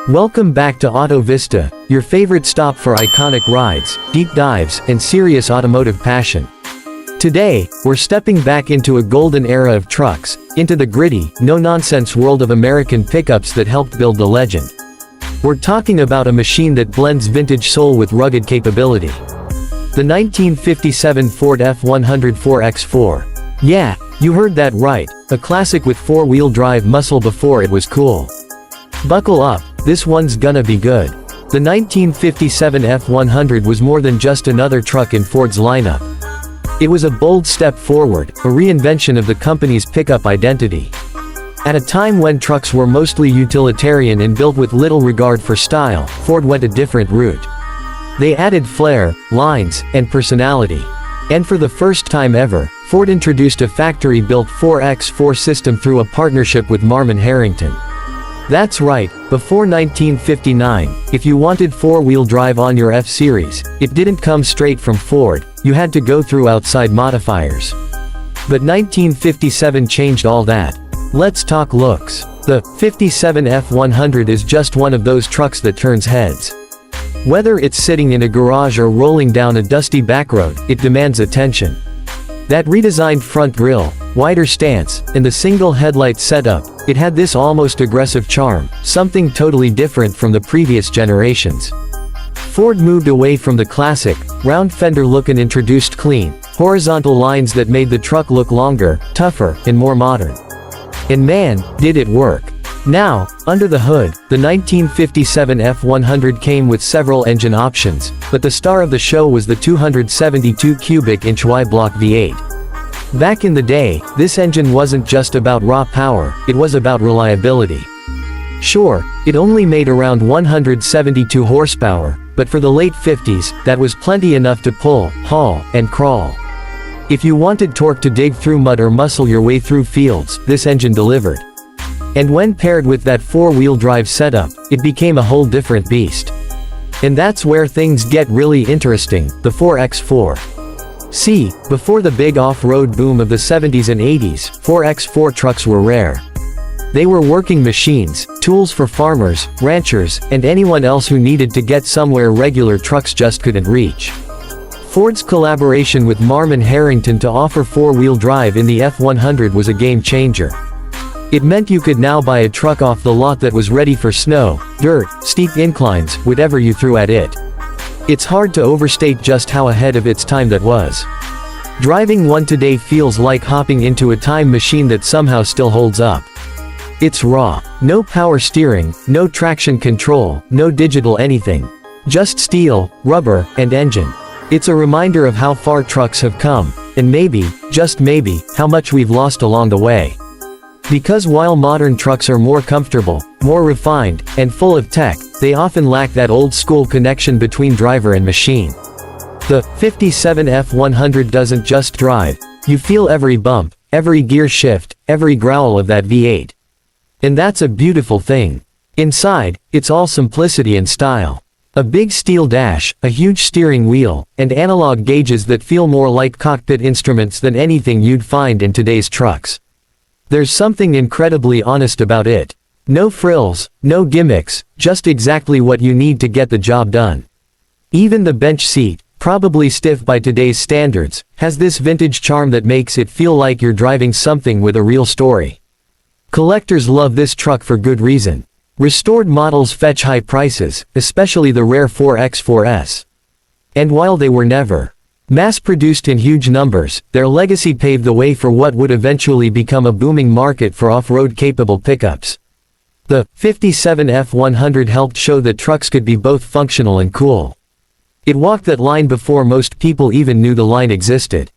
Welcome back to Auto Vista, your favorite stop for iconic rides, deep dives, and serious automotive passion. Today, we're stepping back into a golden era of trucks, into the gritty, no-nonsense world of American pickups that helped build the legend. We're talking about a machine that blends vintage soul with rugged capability. The 1957 Ford F-100 4x4. Yeah, you heard that right, a classic with four-wheel drive muscle before it was cool. Buckle up, this one's gonna be good. The 1957 F-100 was more than just another truck in Ford's lineup. It was a bold step forward, a reinvention of the company's pickup identity. At a time when trucks were mostly utilitarian and built with little regard for style, Ford went a different route. They added flair, lines, and personality. And for the first time ever, Ford introduced a factory-built 4x4 system through a partnership with Marmon Harrington. That's right, before 1959, if you wanted four-wheel drive on your F-Series, it didn't come straight from Ford, you had to go through outside modifiers. But 1957 changed all that. Let's talk looks. The 57 F-100 is just one of those trucks that turns heads. Whether it's sitting in a garage or rolling down a dusty back road, it demands attention. That redesigned front grille, wider stance, and the single headlight setup, it had this almost aggressive charm, something totally different from the previous generations. Ford moved away from the classic, round fender look and introduced clean, horizontal lines that made the truck look longer, tougher, and more modern. And man, did it work. Now, under the hood, the 1957 F-100 came with several engine options, but the star of the show was the 272 cubic inch Y-block V8. Back in the day, this engine wasn't just about raw power, it was about reliability. Sure, it only made around 172 horsepower, but for the late 50s, that was plenty enough to pull, haul, and crawl. If you wanted torque to dig through mud or muscle your way through fields, this engine delivered. And when paired with that four-wheel drive setup, it became a whole different beast. And that's where things get really interesting, the 4x4. See, before the big off-road boom of the 70s and 80s, 4x4 trucks were rare. They were working machines, tools for farmers, ranchers, and anyone else who needed to get somewhere regular trucks just couldn't reach. Ford's collaboration with Marmon Harrington to offer four-wheel drive in the F-100 was a game-changer. It meant you could now buy a truck off the lot that was ready for snow, dirt, steep inclines, whatever you threw at it. It's hard to overstate just how ahead of its time that was. Driving one today feels like hopping into a time machine that somehow still holds up. It's raw. No power steering, no traction control, no digital anything. Just steel, rubber, and engine. It's a reminder of how far trucks have come, and maybe, just maybe, how much we've lost along the way. Because while modern trucks are more comfortable, more refined, and full of tech, they often lack that old-school connection between driver and machine. The 57 F-100 doesn't just drive, you feel every bump, every gear shift, every growl of that V8. And that's a beautiful thing. Inside, it's all simplicity and style. A big steel dash, a huge steering wheel, and analog gauges that feel more like cockpit instruments than anything you'd find in today's trucks. There's something incredibly honest about it. No frills, no gimmicks, just exactly what you need to get the job done. Even the bench seat, probably stiff by today's standards, has this vintage charm that makes it feel like you're driving something with a real story. Collectors love this truck for good reason. Restored models fetch high prices, especially the rare 4x4s. And while they were never mass-produced in huge numbers, their legacy paved the way for what would eventually become a booming market for off-road capable pickups. The 57 F-100 helped show that trucks could be both functional and cool. It walked that line before most people even knew the line existed.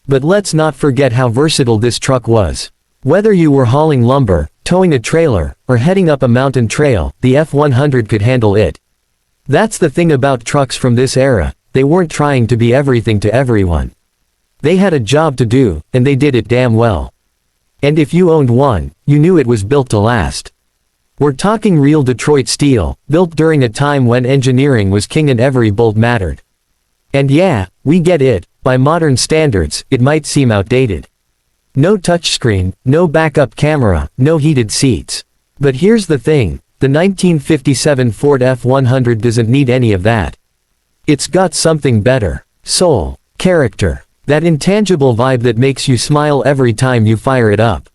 But let's not forget how versatile this truck was. Whether you were hauling lumber, towing a trailer, or heading up a mountain trail, the F-100 could handle it. That's the thing about trucks from this era. They weren't trying to be everything to everyone. They had a job to do, and they did it damn well. And if you owned one, you knew it was built to last. We're talking real Detroit steel, built during a time when engineering was king and every bolt mattered. And yeah, we get it, by modern standards, it might seem outdated. No touchscreen, no backup camera, no heated seats. But here's the thing, the 1957 Ford F-100 doesn't need any of that. It's got something better. Soul. Character. That intangible vibe that makes you smile every time you fire it up.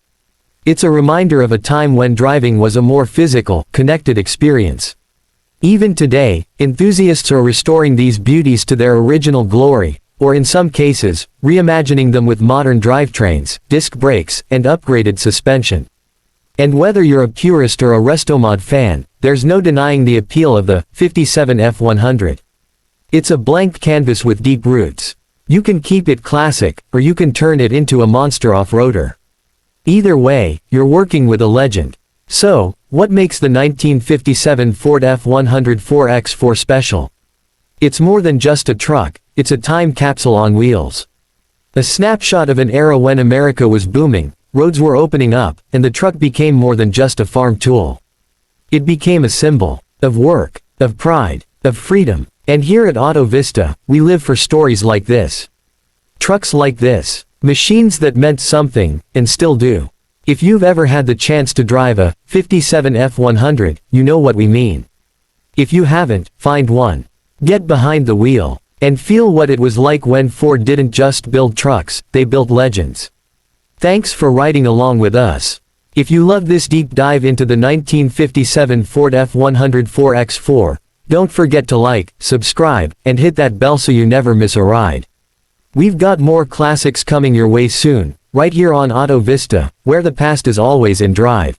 It's a reminder of a time when driving was a more physical, connected experience. Even today, enthusiasts are restoring these beauties to their original glory, or in some cases, reimagining them with modern drivetrains, disc brakes, and upgraded suspension. And whether you're a purist or a restomod fan, there's no denying the appeal of the 57 F-100. It's a blank canvas with deep roots. You can keep it classic, or you can turn it into a monster off-roader. Either way, you're working with a legend. So, what makes the 1957 Ford F-100 4X4 special? It's more than just a truck, it's a time capsule on wheels. A snapshot of an era when America was booming, roads were opening up, and the truck became more than just a farm tool. It became a symbol of work, of pride, of freedom. And here at Auto Vista, we live for stories like this. Trucks like this. Machines that meant something, and still do. If you've ever had the chance to drive a 57 F-100, you know what we mean. If you haven't, find one. Get behind the wheel, and feel what it was like when Ford didn't just build trucks, they built legends. Thanks for riding along with us. If you love this deep dive into the 1957 Ford F-100 4X4, don't forget to like, subscribe, and hit that bell so you never miss a ride. We've got more classics coming your way soon, right here on Auto Vista, where the past is always in drive.